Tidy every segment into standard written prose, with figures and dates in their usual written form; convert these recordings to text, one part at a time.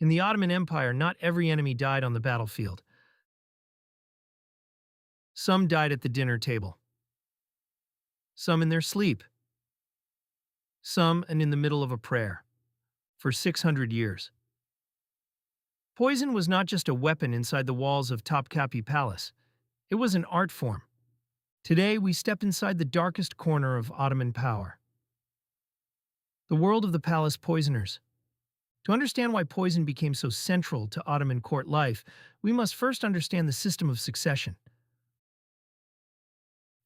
In the Ottoman Empire, not every enemy died on the battlefield. Some died at the dinner table, some in their sleep, some and in the middle of a prayer. For 600 years. Poison was not just a weapon inside the walls of Topkapi Palace. It was an art form. Today, we step inside the darkest corner of Ottoman power. The world of the palace poisoners. To understand why poison became so central to Ottoman court life, we must first understand the system of succession.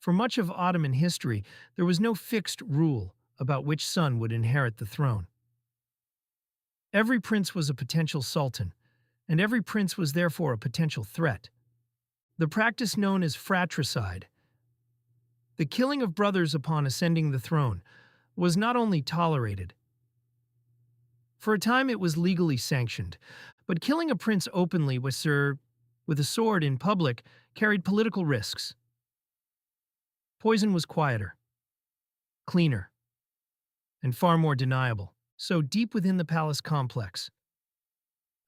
For much of Ottoman history, there was no fixed rule about which son would inherit the throne. Every prince was a potential sultan, and every prince was therefore a potential threat. The practice known as fratricide, the killing of brothers upon ascending the throne, was not only tolerated. For a time it was legally sanctioned, but killing a prince openly with a sword in public carried political risks. Poison was quieter, cleaner, and far more deniable. So deep within the palace complex,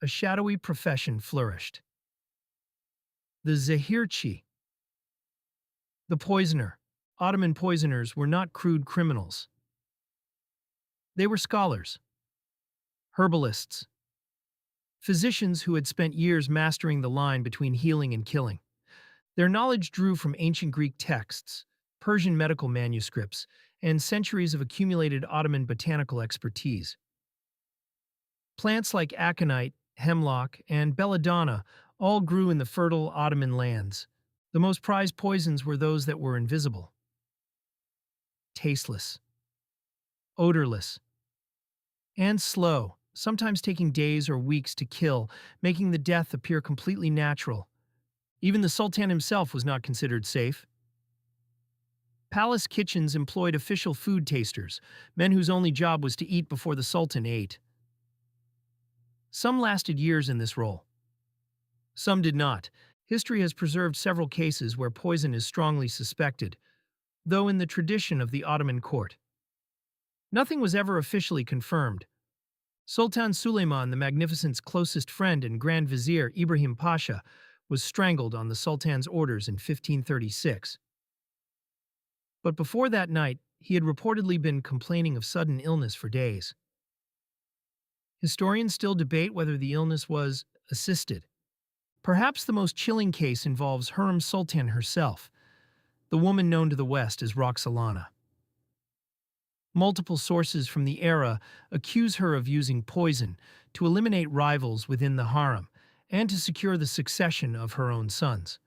a shadowy profession flourished. The Zehirci. The poisoner. Ottoman poisoners were not crude criminals. They were scholars, herbalists, physicians who had spent years mastering the line between healing and killing. Their knowledge drew from ancient Greek texts, Persian medical manuscripts, and centuries of accumulated Ottoman botanical expertise. Plants like aconite, hemlock, and belladonna all grew in the fertile Ottoman lands. The most prized poisons were those that were invisible, tasteless, odorless, and slow, sometimes taking days or weeks to kill, making the death appear completely natural. Even the Sultan himself was not considered safe. Palace kitchens employed official food tasters, men whose only job was to eat before the Sultan ate. Some lasted years in this role. Some did not. History has preserved several cases where poison is strongly suspected, though in the tradition of the Ottoman court. Nothing was ever officially confirmed. Sultan Suleiman the Magnificent's closest friend and Grand Vizier Ibrahim Pasha was strangled on the Sultan's orders in 1536. But before that night, he had reportedly been complaining of sudden illness for days. Historians still debate whether the illness was assisted. Perhaps the most chilling case involves Hurrem Sultan herself, the woman known to the West as Roxolana. Multiple sources from the era accuse her of using poison to eliminate rivals within the harem and to secure the succession of her own sons.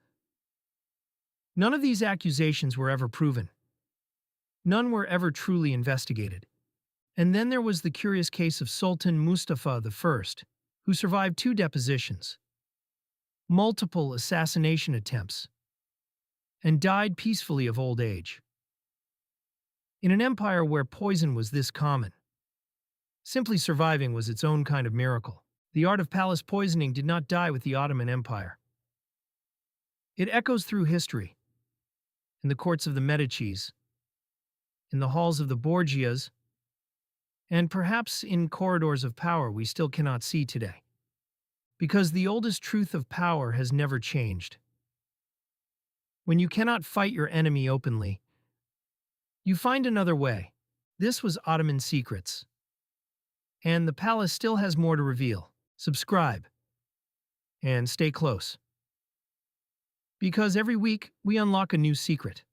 None of these accusations were ever proven. None were ever truly investigated. And then there was the curious case of Sultan Mustafa I, who survived 2 depositions, multiple assassination attempts, and died peacefully of old age. In an empire where poison was this common, simply surviving was its own kind of miracle. The art of palace poisoning did not die with the Ottoman Empire. It echoes through history, in the courts of the Medicis, in the halls of the Borgias, and perhaps in corridors of power we still cannot see today. Because the oldest truth of power has never changed. When you cannot fight your enemy openly, you find another way. This was Ottoman Secrets. And the palace still has more to reveal. Subscribe. And stay close. Because every week we unlock a new secret.